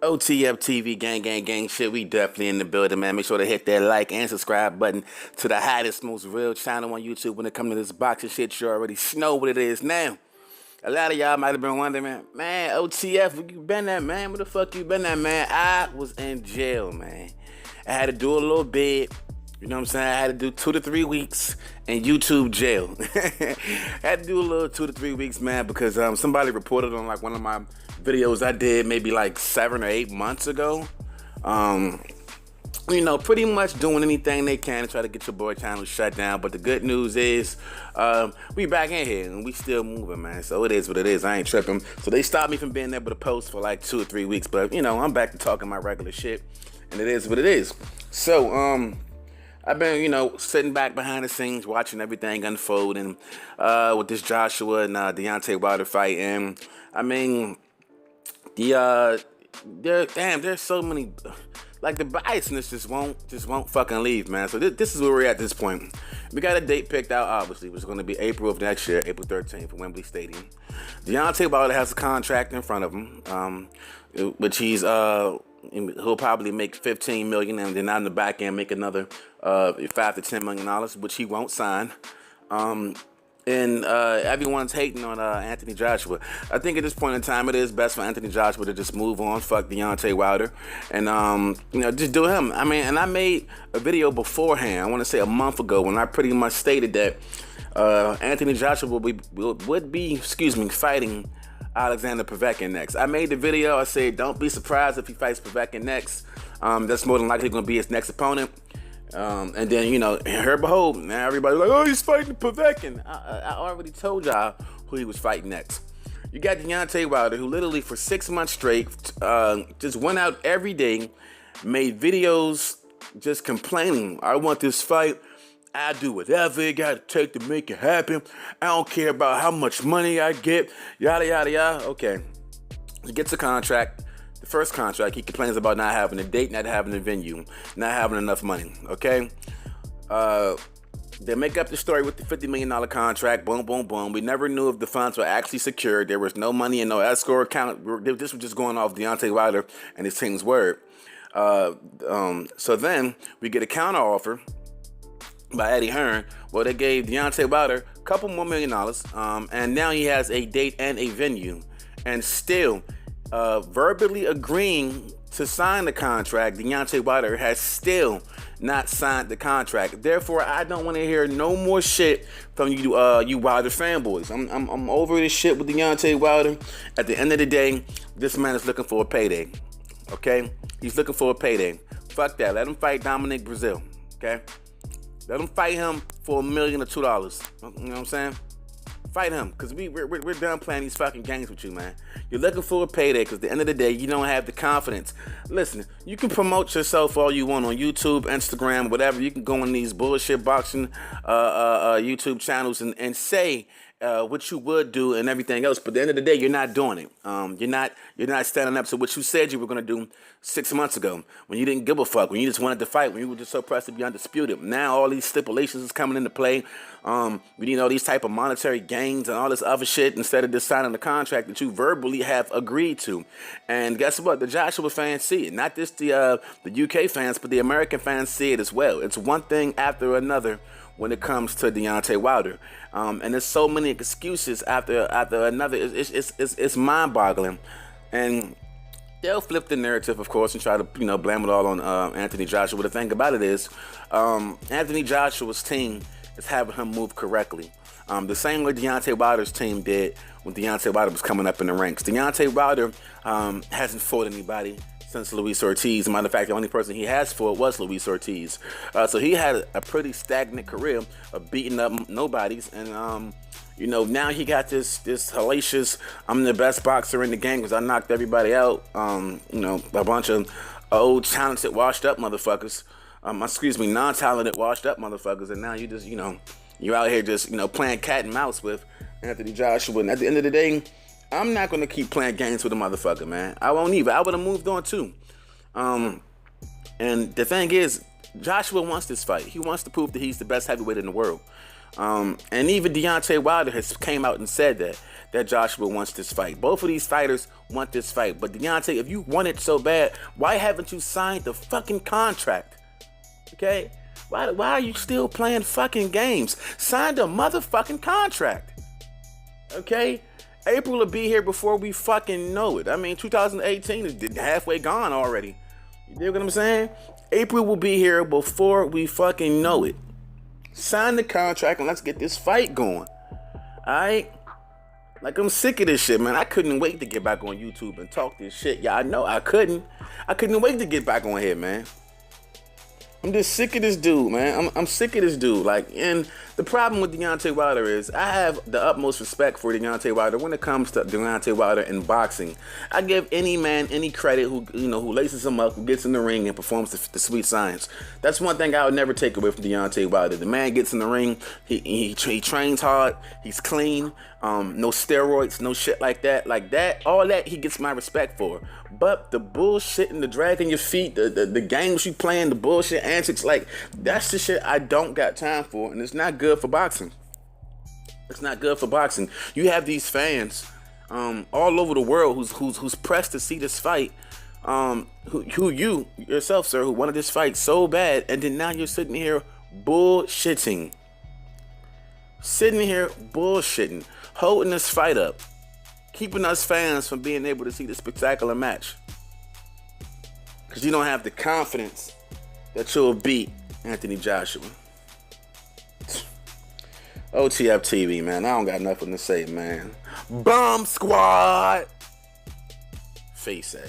OTF-TV, gang, shit, we definitely in the building, man. Make sure to hit that like and subscribe button to the hottest, most real channel on YouTube when it comes to this boxing shit. You already know what it is now. A lot of y'all might have been wondering, man, OTF, where you been at, man? Where the fuck you been at, man? I was in jail, man. I had to do a little bit. You know what I'm saying? I had to do 2 to 3 weeks in YouTube jail. I had to do a little 2 to 3 weeks, man, because somebody reported on like one of my videos I did maybe like 7 or 8 months ago. You know, pretty much doing anything they can to try to get your boy channel shut down. But the good news is we back in here and we still moving, man. So it is what it is. I ain't tripping. So they stopped me from being able to post for like 2 or 3 weeks. But, you know, I'm back to talking my regular shit. And it is what it is. So, I've been, you know, sitting back behind the scenes, watching everything unfold, and with this Joshua and Deontay Wilder fight, and I mean, there's so many, like the biasness just won't fucking leave, man. So this is where we're at this point. We got a date picked out, obviously, which is going to be April of next year, April 13th, at Wembley Stadium. Deontay Wilder has a contract in front of him, which he'll probably make $15 million, and then out in the back end make another $5 to $10 million, which he won't sign. And everyone's hating on Anthony Joshua. I think at this point in time, it is best for Anthony Joshua to just move on, fuck Deontay Wilder, and you know, just do him. I mean, and I made a video beforehand. I want to say a month ago when I pretty much stated that Anthony Joshua would be fighting Alexander Povetkin next. I made the video. I said, don't be surprised if he fights Povetkin next. That's more than likely going to be his next opponent. And then, you know, here behold, now everybody's like, oh, he's fighting Povetkin. I already told y'all who he was fighting next. You got Deontay Wilder, who literally for 6 months straight just went out every day, made videos just complaining, I want this fight. I do whatever it got to take to make it happen. I don't care about how much money I get. Yada, yada, yada. Okay. He gets a contract. The first contract, he complains about not having a date, not having a venue, not having enough money. Okay? They make up the story with the $50 million contract. Boom, boom, boom. We never knew if the funds were actually secured. There was no money and no escrow account. This was just going off Deontay Wilder and his team's word. So then we get a counter offer by Eddie Hearn. Well, they gave Deontay Wilder a couple more $1 million, and now he has a date and a venue, and still verbally agreeing to sign the contract. Deontay Wilder has still not signed the contract. Therefore, I don't want to hear no more shit from you Wilder fanboys. I'm over this shit with Deontay Wilder. At the end of the day, this man is looking for a payday. Okay, he's looking for a payday. Fuck that. Let him fight Dominic Brazil. Okay. Let him fight him for $1 million or $2. You know what I'm saying? Fight him, because we're done playing these fucking games with you, man. You're looking for a payday, because at the end of the day, you don't have the confidence. Listen, you can promote yourself all you want on YouTube, Instagram, whatever. You can go on these bullshit boxing YouTube channels and say what you would do and everything else, but at the end of the day, you're not doing it. You're not standing up to what you said you were gonna do 6 months ago, when you didn't give a fuck, when you just wanted to fight, when you were just so pressed to be undisputed. Now all these stipulations is coming into play. We need all these type of monetary gains and all this other shit instead of just signing the contract that you verbally have agreed to. And guess what? The Joshua fans see it. Not just the UK fans, but the American fans see it as well. It's one thing after another when it comes to Deontay Wilder, and there's so many excuses after another. It's mind-boggling, and they'll flip the narrative, of course, and try to blame it all on Anthony Joshua. But the thing about it is, Anthony Joshua's team is having him move correctly, the same way Deontay Wilder's team did when Deontay Wilder was coming up in the ranks. Deontay Wilder hasn't fought anybody since Luis Ortiz. Matter of fact, the only person he has fought was Luis Ortiz. So he had a pretty stagnant career of beating up nobodies, and now he got this hellacious, I'm the best boxer in the game because I knocked everybody out. A bunch of old talented, washed up motherfuckers. Non-talented, washed up motherfuckers, and now you just you're out here just playing cat and mouse with Anthony Joshua. And at the end of the day, I'm not going to keep playing games with a motherfucker, man. I won't either. I would have moved on too. And the thing is, Joshua wants this fight. He wants to prove that he's the best heavyweight in the world. And even Deontay Wilder has came out and said that Joshua wants this fight. Both of these fighters want this fight. But Deontay, if you want it so bad, why haven't you signed the fucking contract? Okay? Why are you still playing fucking games? Sign the motherfucking contract. Okay? April will be here before we fucking know it. I mean, 2018 is halfway gone already. You dig what I'm saying? April will be here before we fucking know it. Sign the contract and let's get this fight going. Alright? Like, I'm sick of this shit, man. I couldn't wait to get back on YouTube and talk this shit. Yeah, I know I couldn't. I couldn't wait to get back on here, man. I'm just sick of this dude, man. I'm sick of this dude. Like, and the problem with Deontay Wilder is I have the utmost respect for Deontay Wilder when it comes to Deontay Wilder in boxing. I give any man any credit who laces him up, who gets in the ring and performs the sweet science. That's one thing I would never take away from Deontay Wilder. The man gets in the ring, he trains hard, he's clean, no steroids, no shit like that. All that he gets my respect for. But the bullshit and the dragging your feet, the games you playing, the bullshit antics, like, that's the shit I don't got time for, and it's not good for boxing. It's not good for boxing. You have these fans all over the world who's pressed to see this fight, who you yourself, sir, who wanted this fight so bad, and then now you're sitting here bullshitting. Sitting here bullshitting, holding this fight up, keeping us fans from being able to see the spectacular match. Because you don't have the confidence that you'll beat Anthony Joshua. OTF-TV, man. I don't got nothing to say, man. Bomb Squad. Face A.